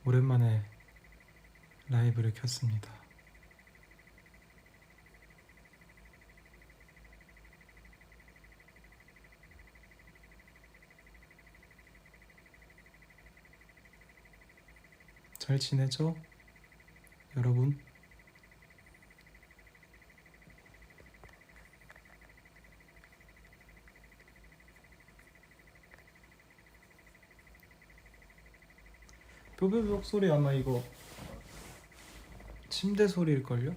오랜만에 라이브를 켰습니다. 잘 지내죠? 여러분? 뾰뾰뾰 소리 아마 이거 침대 소리일걸요?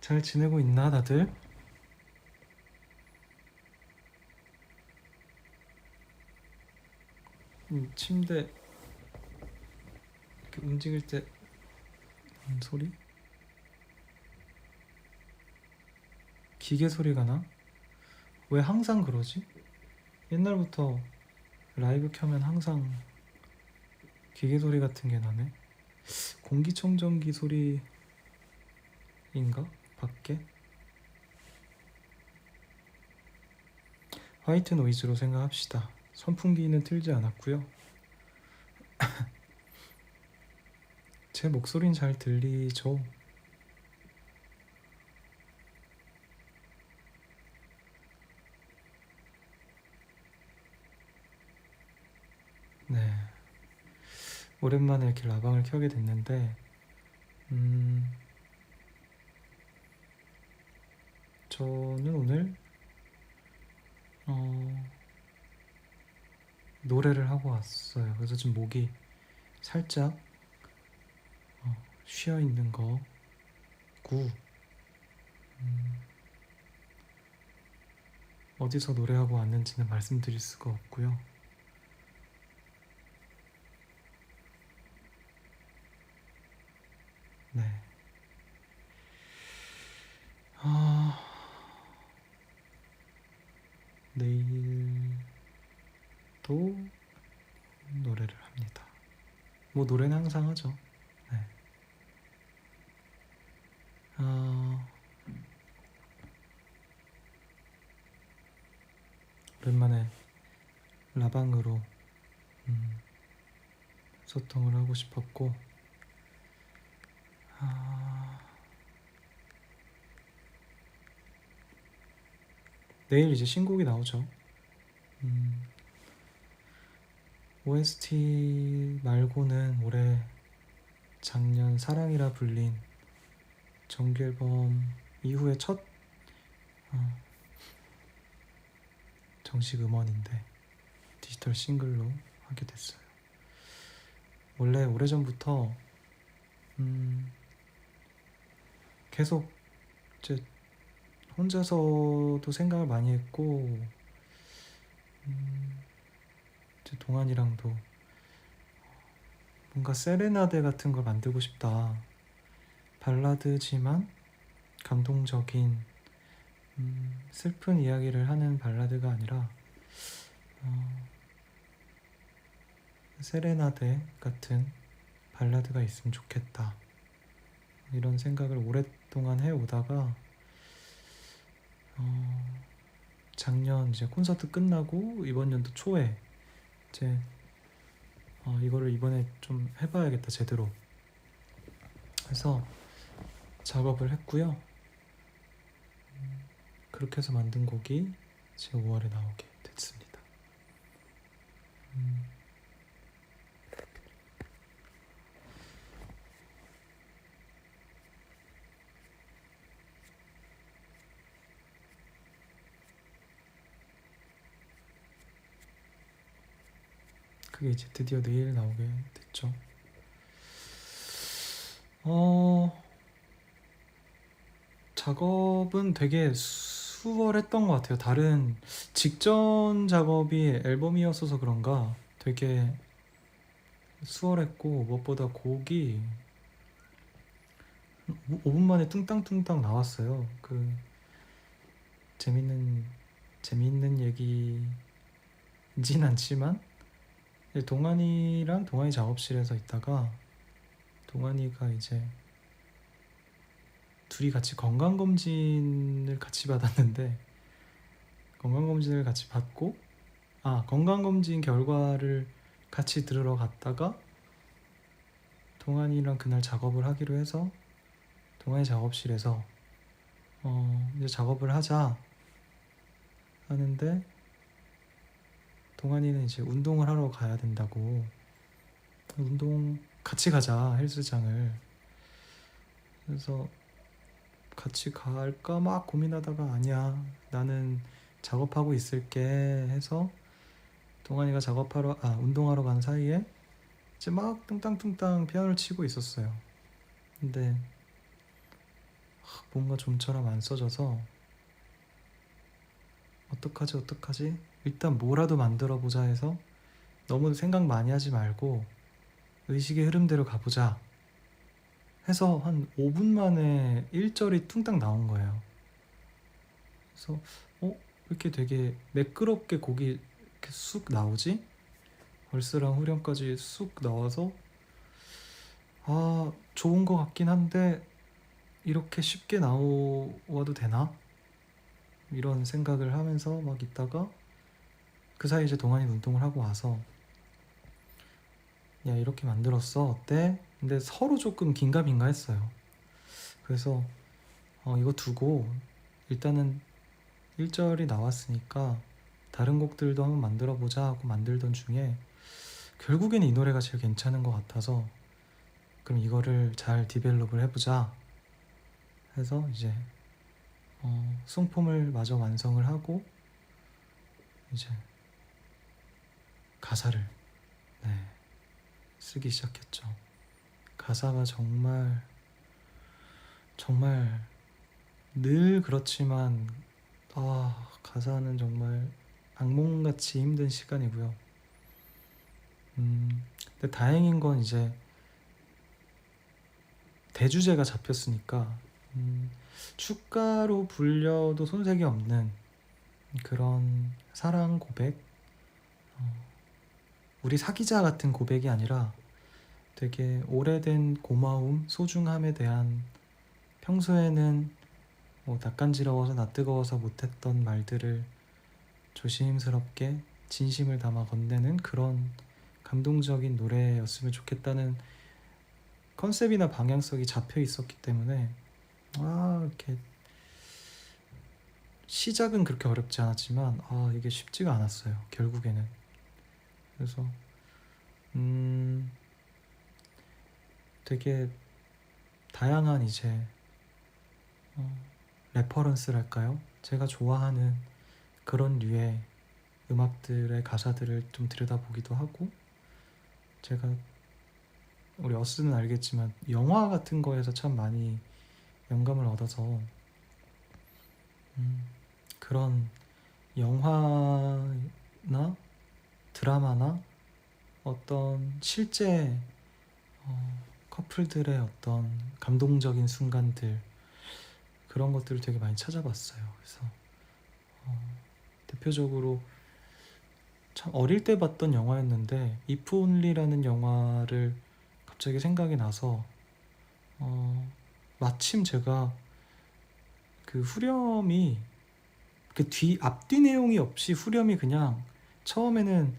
잘 지내고 있나 다들? 침대 이렇게 움직일 때 나는 소리? 기계 소리가 나? 왜 항상 그러지? 옛날부터 라이브 켜면 항상 기계 소리 같은 게 나네. 공기청정기 소리인가? 밖에? 화이트 노이즈로 생각합시다. 선풍기는 틀지 않았고요. 제 목소리는 잘 들리죠? 네. 오랜만에 이렇게 라방을 켜게 됐는데 저는 오늘 노래를 하고 왔어요. 그래서 지금 목이 살짝 쉬어 있는 거고 어디서 노래하고 왔는지는 말씀드릴 수가 없고요. 네. 내일도 노래를 합니다. 뭐 노래는 항상 하죠. 네. 오랜만에 라방으로 소통을 하고 싶었고 내일 이제 신곡이 나오죠. OST 말고는 올해 작년 사랑이라 불린 정규 앨범 이후에 첫 정식 음원인데 디지털 싱글로 하게 됐어요. 원래 오래전부터 계속 이제 혼자서도 생각을 많이 했고 이제 동환이랑도 뭔가 세레나데 같은 걸 만들고 싶다. 발라드지만 감동적인 슬픈 이야기를 하는 발라드가 아니라 세레나데 같은 발라드가 있으면 좋겠다. 이런 생각을 오랫동안 해오다가 작년 이제 콘서트 끝나고 이번 연도 초에 이제 이거를 이번에 좀 해봐야겠다 제대로 해서 작업을 했고요. 그렇게 해서 만든 곡이 지금 5월에 나오게 됐습니다. 그게 이제 드디어 내일 나오게 됐죠. 작업은 되게 수월했던 것 같아요. 다른 직전 작업이 앨범이었어서 그런가 되게 수월했고 무엇보다 곡이 5분 만에 뚱땅뚱땅 나왔어요. 그 재밌는 얘기진 않지만 동환이랑 동환이 작업실에서 있다가 동환이가 이제 둘이 같이 건강검진을 같이 받았는데 건강검진을 같이 받고, 건강검진 결과를 같이 들으러 갔다가 동환이랑 그날 작업을 하기로 해서 동환이 작업실에서 이제 작업을 하자 하는데, 동환이는 이제 운동을 하러 가야 된다고, 운동 같이 가자 헬스장을. 그래서 같이 갈까 막 고민하다가 아니야 나는 작업하고 있을게 해서, 동환이가 운동하러 가는 사이에 이제 막 뚱땅뚱땅 피아노를 치고 있었어요. 근데 뭔가 좀처럼 안 써져서 어떡하지 일단 뭐라도 만들어 보자 해서, 너무 생각 많이 하지 말고 의식의 흐름대로 가보자 해서 한 5분 만에 1절이 뚱딱 나온 거예요. 그래서 이렇게 되게 매끄럽게 곡이 이렇게 쑥 나오지? 벌스랑 후렴까지 쑥 나와서 좋은 거 같긴 한데 이렇게 쉽게 나와도 되나? 이런 생각을 하면서 막 있다가, 그 사이 이제 동환이 운동을 하고 와서 야 이렇게 만들었어 어때? 근데 서로 조금 긴가민가 했어요. 그래서 이거 두고 일단은 1절이 나왔으니까 다른 곡들도 한번 만들어 보자 하고 만들던 중에, 결국에는 이 노래가 제일 괜찮은 것 같아서 그럼 이거를 잘 디벨롭을 해보자 해서 이제 송폼을 마저 완성을 하고 이제 가사를 쓰기 시작했죠. 가사가 정말 정말 늘 그렇지만 가사는 정말 악몽같이 힘든 시간이고요. 근데 다행인 건 이제 대주제가 잡혔으니까 축가로 불려도 손색이 없는 그런 사랑 고백, 우리 사귀자 같은 고백이 아니라 되게 오래된 고마움, 소중함에 대한, 평소에는 낯간지러워서 낯뜨거워서 못했던 말들을 조심스럽게 진심을 담아 건네는 그런 감동적인 노래였으면 좋겠다는 컨셉이나 방향성이 잡혀 있었기 때문에 이렇게 시작은 그렇게 어렵지 않았지만 이게 쉽지가 않았어요 결국에는. 그래서 되게 다양한 이제 레퍼런스랄까요? 제가 좋아하는 그런 류의 음악들의 가사들을 좀 들여다보기도 하고, 제가 우리 어스는 알겠지만 영화 같은 거에서 참 많이 영감을 얻어서 그런 영화나 드라마나 어떤 실제 커플들의 어떤 감동적인 순간들, 그런 것들을 되게 많이 찾아봤어요. 그래서 대표적으로 참 어릴 때 봤던 영화였는데 If Only라는 영화를 갑자기 생각이 나서 마침 제가 그 후렴이 그 앞뒤 내용이 없이 후렴이 그냥 처음에는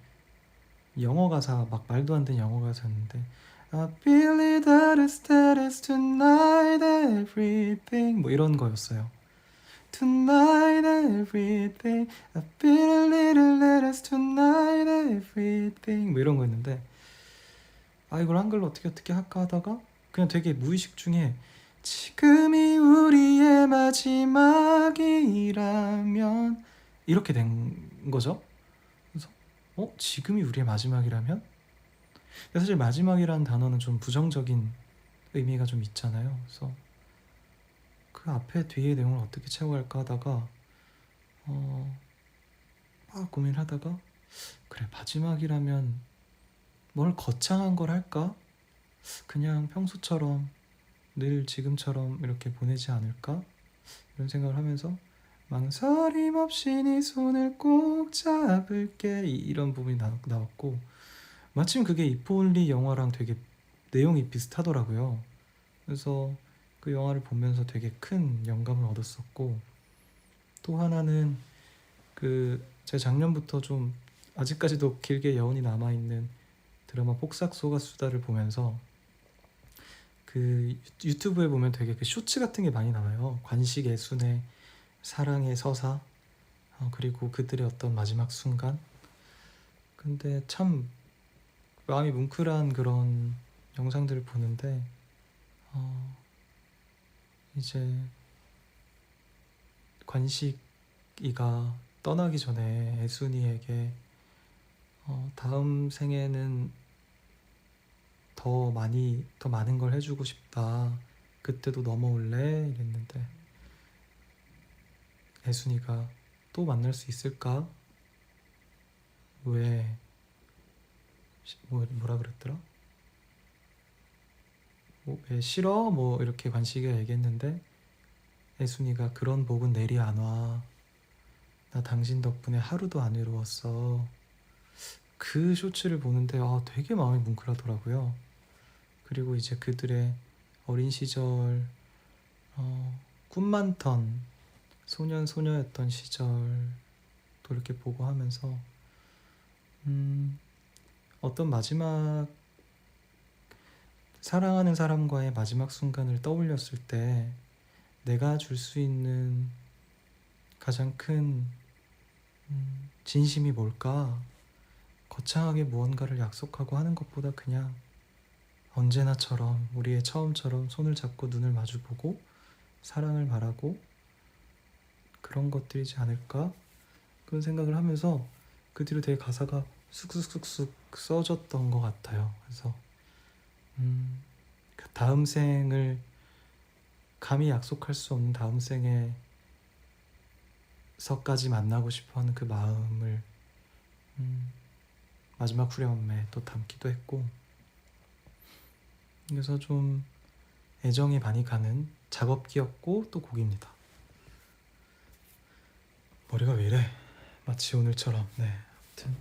영어 가사, 막 말도 안 되는 영어 가사였는데 I believe that is tonight everything 뭐 이런 거였어요. Tonight everything I feel a little less tonight everything 뭐 이런 거였는데, 이걸 한글로 어떻게 할까 하다가 그냥 되게 무의식 중에 지금이 우리의 마지막이라면 이렇게 된 거죠. 그래서 지금이 우리의 마지막이라면? 사실 마지막이라는 단어는 좀 부정적인 의미가 좀 있잖아요. 그래서 그 앞에 뒤에 내용을 어떻게 채워갈까 하다가 막 고민하다가, 그래 마지막이라면 뭘 거창한 걸 할까? 그냥 평소처럼 늘 지금처럼 이렇게 보내지 않을까? 이런 생각을 하면서 망설임 없이 네 손을 꼭 잡을게 이런 부분이 나왔고, 마침 그게 If Only 영화랑 되게 내용이 비슷하더라고요. 그래서 그 영화를 보면서 되게 큰 영감을 얻었었고, 또 하나는 제가 작년부터 좀 아직까지도 길게 여운이 남아있는 드라마 폭삭 속았수다를 보면서 유튜브에 보면 되게 쇼츠 같은 게 많이 나와요. 관식 애순의 사랑의 서사, 그리고 그들의 어떤 마지막 순간. 근데 참 마음이 뭉클한 그런 영상들을 보는데 이제 관식이가 떠나기 전에 애순이에게 다음 생에는 더 많은 걸 해주고 싶다. 그때도 넘어올래? 이랬는데 애순이가 또 만날 수 있을까? 왜 뭐라 그랬더라? 왜 싫어? 뭐 이렇게 관식이가 얘기했는데 애순이가 그런 복은 내리 안 와. 나 당신 덕분에 하루도 안 외로웠어. 그 쇼츠를 보는데 되게 마음이 뭉클하더라고요. 그리고 이제 그들의 어린 시절 꿈 많던 소년였던 시절도 이렇게 보고 하면서 어떤 마지막 사랑하는 사람과의 마지막 순간을 떠올렸을 때 내가 줄 수 있는 가장 큰 진심이 뭘까? 거창하게 무언가를 약속하고 하는 것보다 그냥 언제나처럼 우리의 처음처럼 손을 잡고 눈을 마주보고 사랑을 말하고 그런 것들이지 않을까? 그런 생각을 하면서 그 뒤로 되게 가사가 쑥쑥쑥쑥 써졌던 것 같아요. 그래서 그 다음 생을 감히 약속할 수 없는 다음 생에서까지 만나고 싶어하는 그 마음을 마지막 후렴에 또 담기도 했고, 그래서 좀 애정이 많이 가는 작업기였고 또 곡입니다. 머리가 왜 이래? 마치 오늘처럼. 네, 아무튼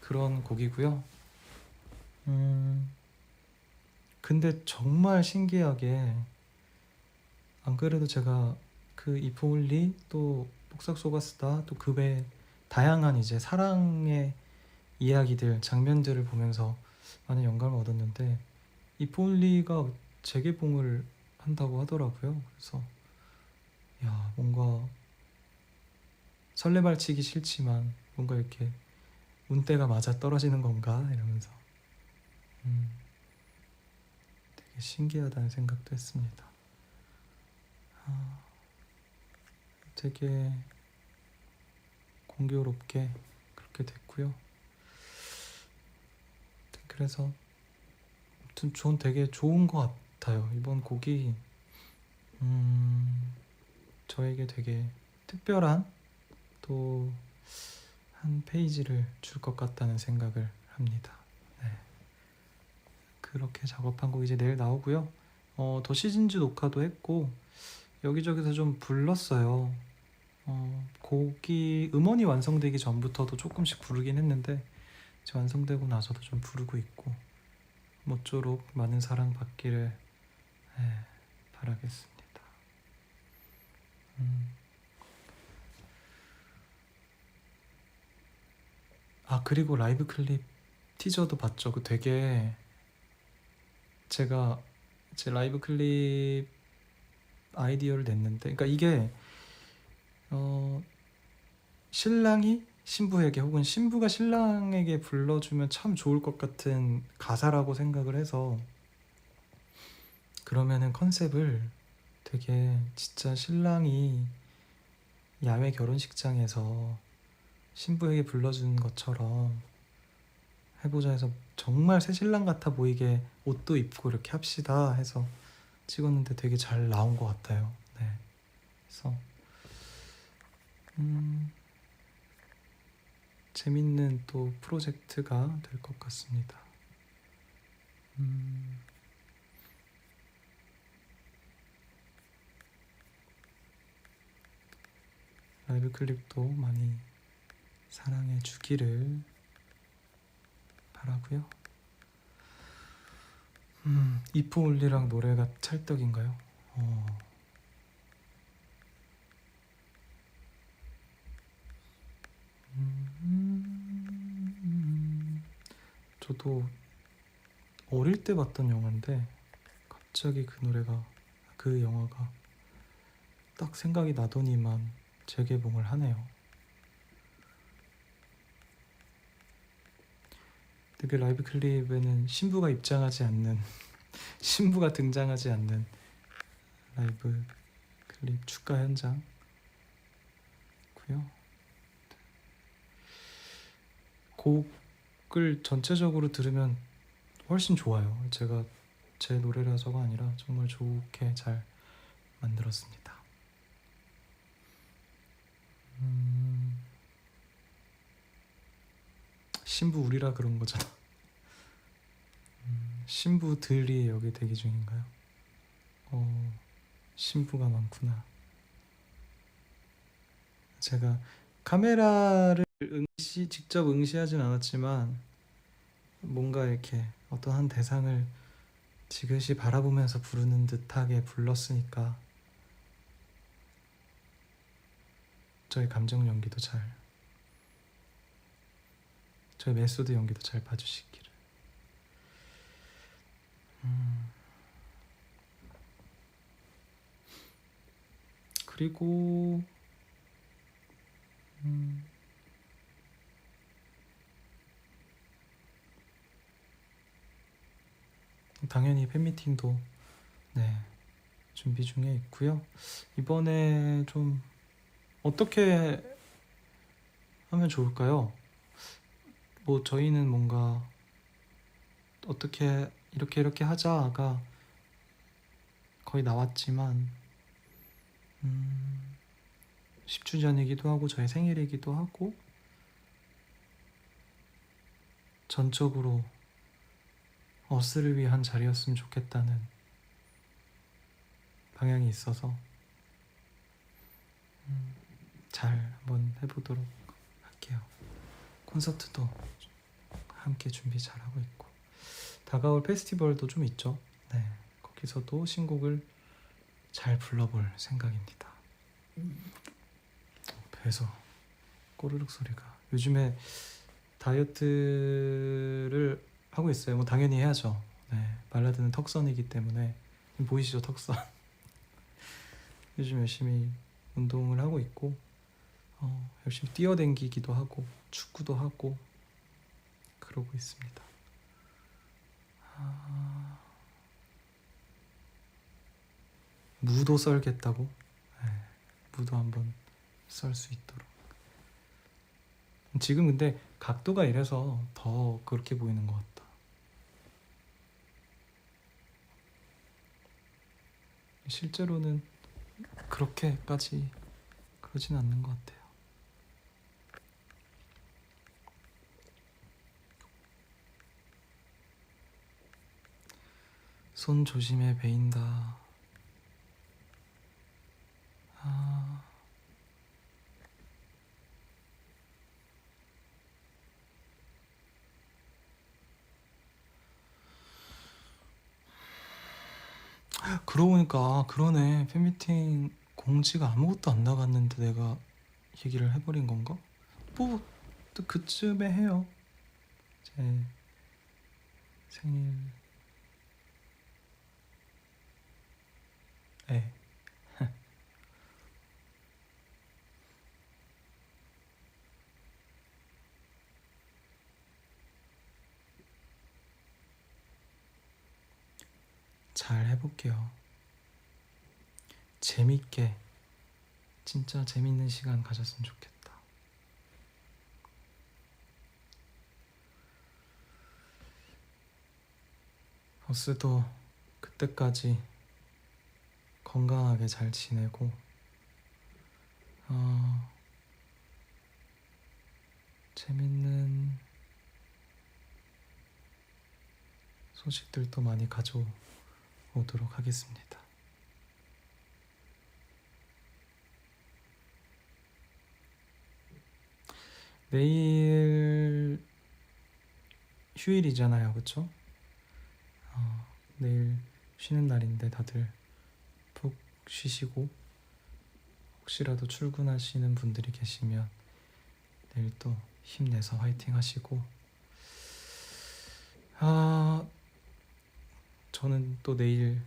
그런 곡이고요. 근데 정말 신기하게 안 그래도 제가 그 이프올리 또 폭삭 속았수다 또 그 외 다양한 이제 사랑의 이야기들 장면들을 보면서 많은 영감을 얻었는데 이프올리가 재개봉을 한다고 하더라고요. 그래서 야, 뭔가 설레발치기 싫지만 뭔가 이렇게 운때가 맞아 떨어지는 건가 이러면서 되게 신기하다는 생각도 했습니다. 되게 공교롭게 그렇게 됐고요. 그래서 아무튼 전 되게 좋은 것 같아요. 이번 곡이 저에게 되게 특별한 또 한 페이지를 줄 것 같다는 생각을 합니다. 네. 그렇게 작업한 곡 이제 내일 나오고요. 더 시즌즈 녹화도 했고 여기저기서 좀 불렀어요. 곡이 음원이 완성되기 전부터도 조금씩 부르긴 했는데 이제 완성되고 나서도 좀 부르고 있고 모쪼록 많은 사랑 받기를 바라겠습니다. 그리고 라이브 클립 티저도 봤죠. 그 되게 제가 제 라이브 클립 아이디어를 냈는데, 그러니까 이게 신랑이 신부에게 혹은 신부가 신랑에게 불러주면 참 좋을 것 같은 가사라고 생각을 해서 그러면은 컨셉을 되게 진짜 신랑이 야외 결혼식장에서 신부에게 불러주는 것처럼 해보자 해서 정말 새 신랑 같아 보이게 옷도 입고 이렇게 합시다 해서 찍었는데 되게 잘 나온 것 같아요. 네. 그래서 재밌는 또 프로젝트가 될 것 같습니다. 라이브 클립도 많이 사랑해 주기를 바라고요. 이프올리랑 노래가 찰떡인가요? 저도 어릴 때 봤던 영화인데 갑자기 그 영화가 딱 생각이 나더니만 재개봉을 하네요. 되게 라이브 클립에는 신부가 등장하지 않는 라이브 클립 축가 현장고요. 곡을 전체적으로 들으면 훨씬 좋아요. 제가 제 노래라서가 아니라 정말 좋게 잘 만들었습니다. 신부 우리라 그런 거잖아. 신부들이 여기 대기 중인가요? 신부가 많구나. 제가 카메라를 직접 응시하진 않았지만 뭔가 이렇게 어떤 한 대상을 지그시 바라보면서 부르는 듯하게 불렀으니까 저의 감정 연기도 저의 메소드 연기도 잘 봐주시기를. 그리고 당연히 팬미팅도 준비 중에 있고요. 이번에 좀 어떻게 하면 좋을까요? 뭐 저희는 뭔가 어떻게 이렇게 하자가 거의 나왔지만 10주년이기도 하고 저의 생일이기도 하고 전적으로 어스를 위한 자리였으면 좋겠다는 방향이 있어서 잘 한번 해보도록 할게요. 콘서트도 함께 준비 잘하고 있고 다가올 페스티벌도 좀 있죠. 거기서도 신곡을 잘 불러볼 생각입니다. 배에서 꼬르륵 소리가. 요즘에 다이어트를 하고 있어요. 뭐 당연히 해야죠. 발라드는 턱선이기 때문에. 보이시죠, 턱선. 요즘 열심히 운동을 하고 있고 열심히 뛰어댕기기도 하고 축구도 하고 그러고 있습니다. 무도 썰겠다고? 무도 한번 썰 수 있도록. 지금 근데 각도가 이래서 더 그렇게 보이는 것 같다. 실제로는 그렇게까지 그러진 않는 것 같아요. 손 조심해 베인다. 그러고 보니까 그러네. 팬미팅 공지가 아무것도 안 나갔는데 내가 얘기를 해버린 건가? 뭐 또 그쯤에 해요. 제 생일. 잘 해볼게요. 재밌게 진짜 재밌는 시간 가졌으면 좋겠다. 버스도 그때까지 건강하게 잘 지내고 재밌는 소식들도 많이 가져오도록 하겠습니다. 내일 휴일이잖아요, 그쵸? 내일 쉬는 날인데 다들 푹 쉬시고 혹시라도 출근하시는 분들이 계시면 내일 또 힘내서 화이팅 하시고 아, 저는 또 내일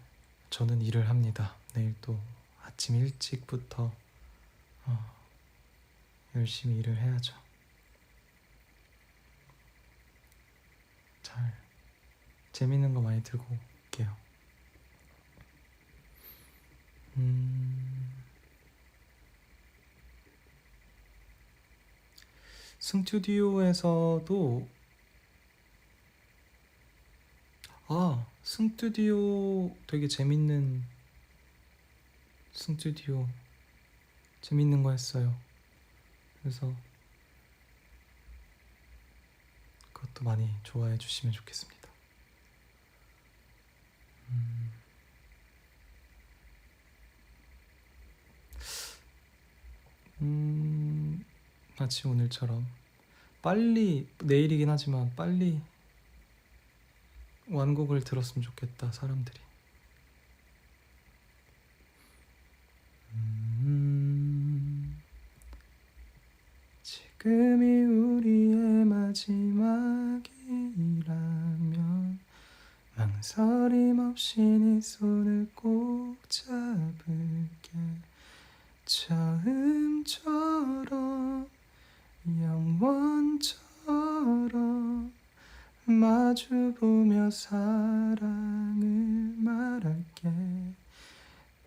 저는 일을 합니다. 내일 또 아침 일찍부터 어, 열심히 일을 해야죠. 잘 재밌는 거 많이 들고 올게요. 승투디오에서도 승투디오 되게 승투디오 재밌는 거 했어요. 그래서 그것도 많이 좋아해 주시면 좋겠습니다. 마치 오늘처럼 빨리, 내일이긴 하지만 빨리 완곡을 들었으면 좋겠다, 사람들이. 지금이 우리의 마지막이라면 망설임 없이 네 손을 꼭 잡을게. 처음처럼 영원처럼 마주보며 사랑을 말할게.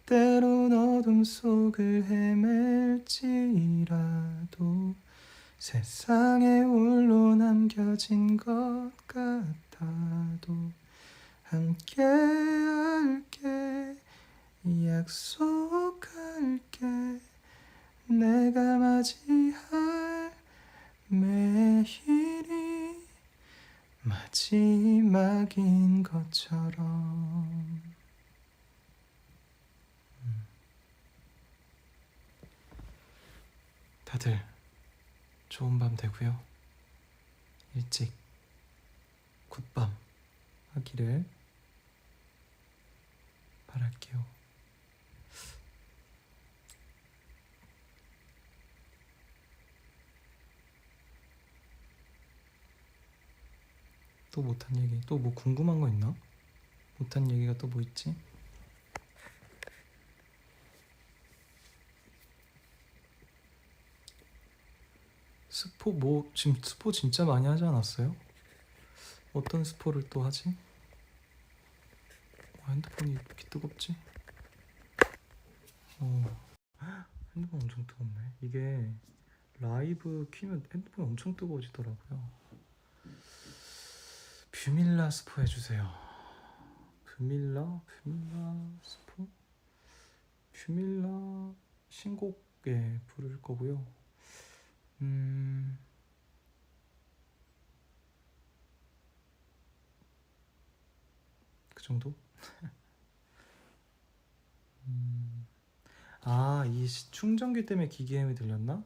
때론 어둠 속을 헤맬지라도 세상에 홀로 남겨진 것 같아도 함께 할게. 약속할게. 내가 맞이할 매일이 마지막인 것처럼. 다들 좋은 밤 되고요. 일찍 굿밤 하기를 바랄게요. 또 못한 얘기, 또 뭐 궁금한 거 있나? 못한 얘기가 또 뭐 있지? 지금 스포 진짜 많이 하지 않았어요? 어떤 스포를 또 하지? 핸드폰이 이렇게 뜨겁지? 핸드폰 엄청 뜨겁네. 이게 라이브 키면 핸드폰 엄청 뜨거워지더라고요. 뷰밀라 스포 해주세요. 뷰밀라 스포? 뷰밀라 신곡에 부를 거고요. 그 정도? 이 충전기 때문에 기계음이 들렸나?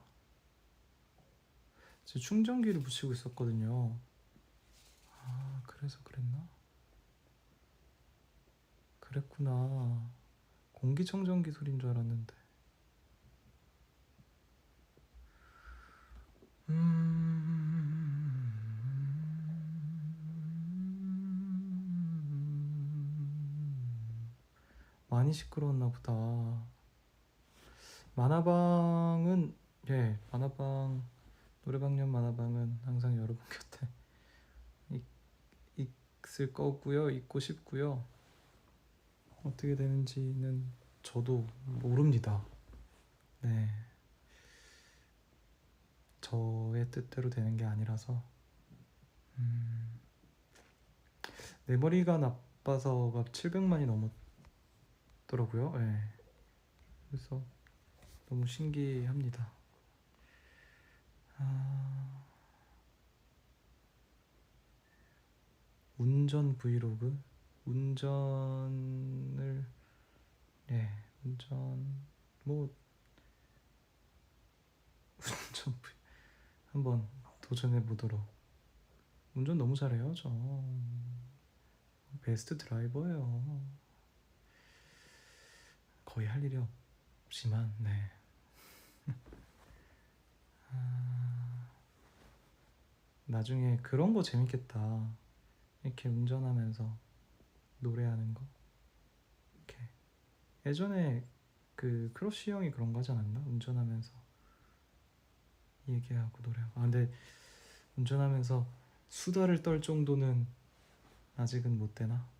저 충전기를 붙이고 있었거든요. 그래서 그랬나? 그랬구나. 공기청정기 소리인 줄 알았는데. 많이 시끄러웠나 보다. 만화방은 노래방역 만화방은 항상 여러분 곁에 있을 거고요. 있고 싶고요. 어떻게 되는지는 저도 모릅니다. 네, 저의 뜻대로 되는 게 아니라서. 내 머리가 나빠서가 700만이 넘었더라고요. 네. 그래서 너무 신기합니다. 운전 브이로그? 운전 한번 도전해 보도록. 운전 너무 잘해요, 저. 베스트 드라이버예요. 거의 할 일이 없지만, 네. 나중에 그런 거 재밌겠다. 이렇게 운전하면서 노래하는 거. 이렇게 예전에 그 크러쉬 형이 그런 거 하지 않았나? 운전하면서 얘기하고 노래하고. 아 근데 운전하면서 수다를 떨 정도는 아직은 못 되나?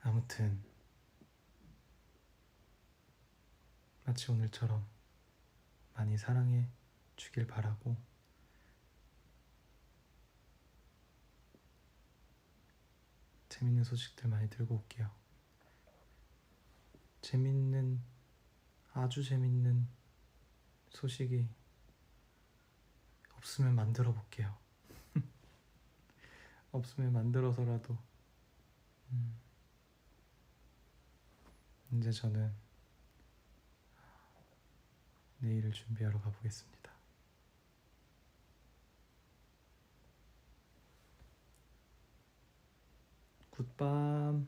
아무튼 마치 오늘처럼 많이 사랑해 주길 바라고, 재밌는 소식들 많이 들고 올게요. 재밌는, 아주 재밌는 소식이 없으면 만들어 볼게요. 없으면 만들어서라도. 이제 저는 내일을 준비하러 가보겠습니다. 굿밤.